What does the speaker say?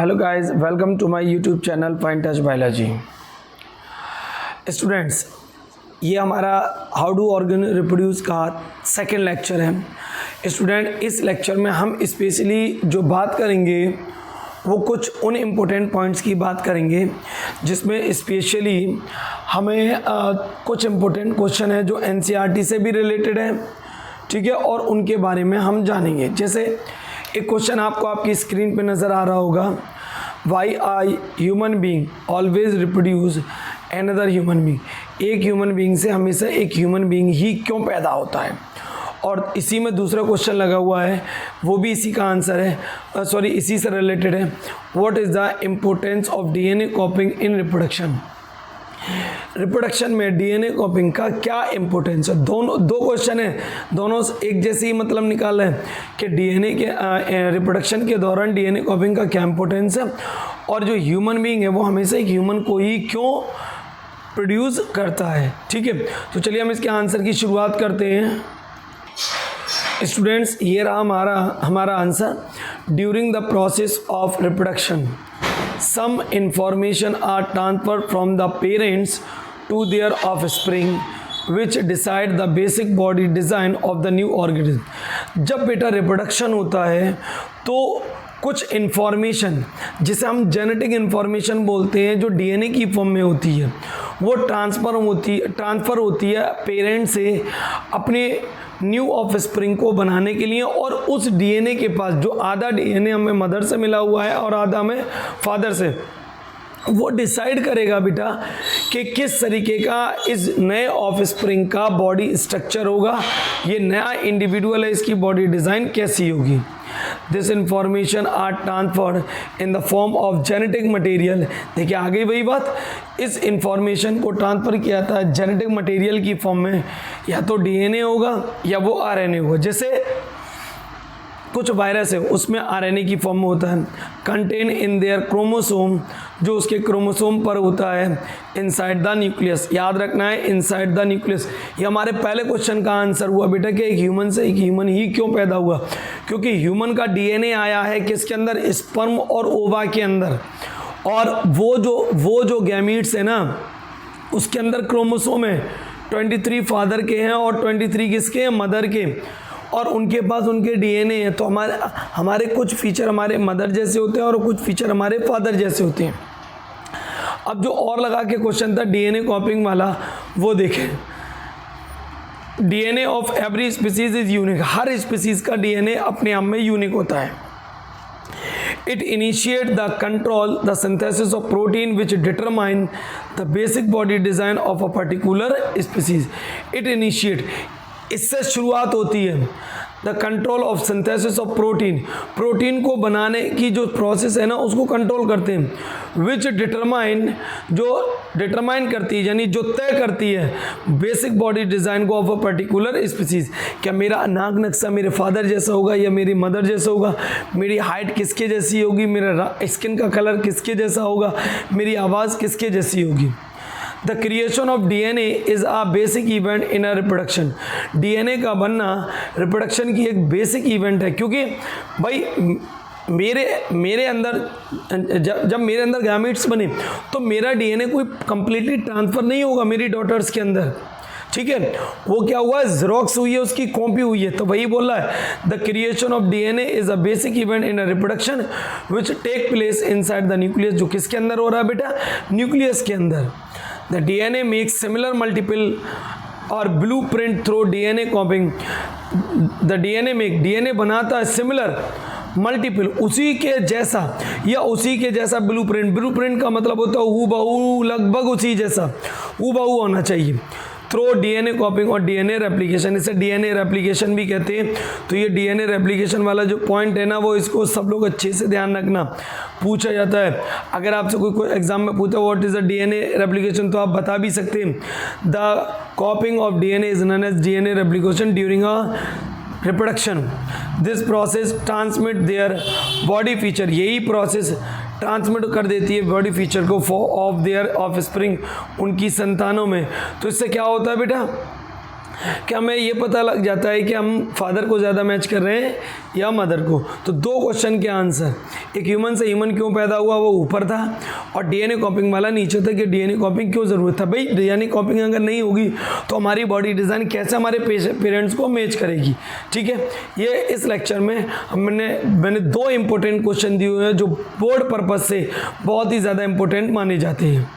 Hello guys, welcome to my YouTube channel fine touch biology. Students, ये हमारा how do organ reproduce का second lecture है। Student, इस lecture में हम स्पेशली जो बात करेंगे वो कुछ उन इम्पोर्टेंट पॉइंट्स की बात करेंगे जिसमें स्पेशली हमें कुछ इम्पोर्टेंट क्वेश्चन है जो एनसीईआरटी से भी रिलेटेड है, ठीक है, और उनके बारे में हम जानेंगे। जैसे एक क्वेश्चन आपको आपकी स्क्रीन पे नज़र आ रहा होगा, why I human being always reproduce another human being. एक ह्यूमन बीइंग से हमेशा एक ह्यूमन बीइंग ही क्यों पैदा होता है। और इसी में दूसरा क्वेश्चन लगा हुआ है, वो भी इसी का आंसर है, इसी से रिलेटेड है। What is the importance of DNA कॉपिंग in reproduction. Reproduction में डीएनए कॉपिंग का क्या इम्पोर्टेंस है। दो क्वेश्चन है, दोनों एक जैसे ही मतलब निकाल रहे हैं कि डीएनए के रिप्रोडक्शन के दौरान डीएनए कॉपिंग का क्या इम्पोर्टेंस है, और जो ह्यूमन बीइंग है वो हमेशा एक ह्यूमन को ही क्यों प्रोड्यूस करता है। ठीक है, तो चलिए हम इसके आंसर की शुरुआत करते हैं। स्टूडेंट्स, ये रहा हमारा answer. During the process of reproduction some information are transferred from the parents to their offspring which decide the basic body design of the new organism। जब बेटा रिप्रोडक्शन होता है तो कुछ इन्फॉर्मेशन जिसे हम जेनेटिक इन्फॉर्मेशन बोलते हैं, जो डीएनए की फॉर्म में होती है, वो ट्रांसफ़र होती है पेरेंट से अपने न्यू ऑफस्प्रिंग को बनाने के लिए। और उस डीएनए के पास जो आधा डीएनए हमें मदर से मिला हुआ है और आधा हमें फादर से, वो डिसाइड करेगा बेटा कि किस तरीके का इस नए ऑफस्प्रिंग का बॉडी स्ट्रक्चर होगा, ये नया इंडिविजुअल है, इसकी बॉडी डिज़ाइन कैसी होगी। This information are transferred in the form of genetic material. देखिए आगे वही बात, इस इंफॉर्मेशन को ट्रांसफ़र किया था जेनेटिक मटेरियल की फॉर्म में, या तो डीएनए होगा या वो आरएनए होगा। जैसे कुछ वायरस है उसमें आरएनए की फॉर्म में होता है, कंटेन इन देयर क्रोमोसोम, जो उसके क्रोमोसोम पर होता है, इनसाइड द न्यूक्लियस। याद रखना है, इनसाइड द न्यूक्लियस। ये हमारे पहले क्वेश्चन का आंसर हुआ बेटा कि एक ह्यूमन से एक ह्यूमन ही क्यों पैदा हुआ, क्योंकि ह्यूमन का डीएनए आया है किसके अंदर, स्पर्म और ओवा के अंदर। और वो जो गैमीट्स है ना, उसके अंदर क्रोमोसोम है 23 फादर के हैं और 23 किसके हैं, मदर के, और उनके पास उनके डीएनए है। तो हमारे कुछ फीचर हमारे मदर जैसे होते हैं और कुछ फीचर हमारे फादर जैसे होते हैं। अब जो और लगा के क्वेश्चन था डीएनए कॉपिंग वाला, वो देखें। DNA of every species is unique. Her species का डीएनए अपने आप में यूनिक होता है। It initiate the control the synthesis of protein which determine the basic body design of a particular species। It initiate, इससे शुरुआत होती है the control of synthesis of protein. Protein को बनाने की जो प्रोसेस है ना, उसको कंट्रोल करते हैं। विच डिटरमाइन, जो डिटरमाइन करती है यानी जो तय करती है बेसिक बॉडी डिज़ाइन को ऑफ अ पर्टिकुलर स्पीसीज। क्या मेरा नाक नक्शा मेरे फादर जैसा होगा या मेरी मदर जैसा होगा, मेरी हाइट किसके जैसी होगी, मेरा स्किन का कलर किसके जैसा होगा, मेरी आवाज़ किसके जैसी होगी। The creation of DNA is a basic event in a reproduction. DNA का बनना रिप्रोडक्शन की एक बेसिक इवेंट है, क्योंकि भाई मेरे अंदर जब मेरे अंदर गैमेट्स बने तो मेरा डीएनए कोई कंप्लीटली ट्रांसफ़र नहीं होगा मेरी डॉटर्स के अंदर। ठीक है, वो क्या हुआ है, ज़ेरॉक्स हुई है, उसकी कॉपी हुई है। तो वही बोल रहा है the creation of DNA is a basic event in a reproduction which take place inside the nucleus. जो किसके अंदर हो रहा है बेटा, न्यूक्लियस के अंदर। The DNA makes similar multiple or blueprint through DNA copying। The DNA बनाता है सिमिलर मल्टीपल, उसी के जैसा या उसी के जैसा ब्लूप्रिंट का मतलब होता है हूबहू, लगभग उसी जैसा, हूबहू होना चाहिए। थ्रो डीएनए कॉपिंग और डीएनए रेप्लिकेशन, इसे डीएनए रेप्लिकेशन भी कहते हैं। तो ये डीएनए रेप्लिकेशन वाला जो पॉइंट है ना, वो इसको सब लोग अच्छे से ध्यान रखना, पूछा जाता है। अगर आपसे कोई एग्जाम में पूछा what is the DNA replication, तो आप बता भी सकते हैं the copying of DNA is known as DNA replication during a reproduction. This process transmit their body feature. यही प्रोसेस ट्रांसमिट कर देती है बॉडी फीचर को ऑफ देयर ऑफस्प्रिंग, उनकी संतानों में। तो इससे क्या होता है बेटा, कि हमें ये पता लग जाता है कि हम फादर को ज़्यादा मैच कर रहे हैं या मदर को। तो 2 क्वेश्चन के आंसर, एक ह्यूमन से ह्यूमन क्यों पैदा हुआ वो ऊपर था, और डीएनए कॉपिंग वाला नीचे था कि डीएनए कॉपिंग क्यों ज़रूरत था। भाई डीएनए कॉपिंग अगर नहीं होगी तो हमारी बॉडी डिज़ाइन कैसे हमारे पेरेंट्स को मैच करेगी। ठीक है, ये इस लेक्चर में मैंने 2 इंपॉर्टेंट क्वेश्चन दिए हुए हैं जो बोर्ड पर्पज़ से बहुत ही ज़्यादा इंपॉर्टेंट माने जाते हैं।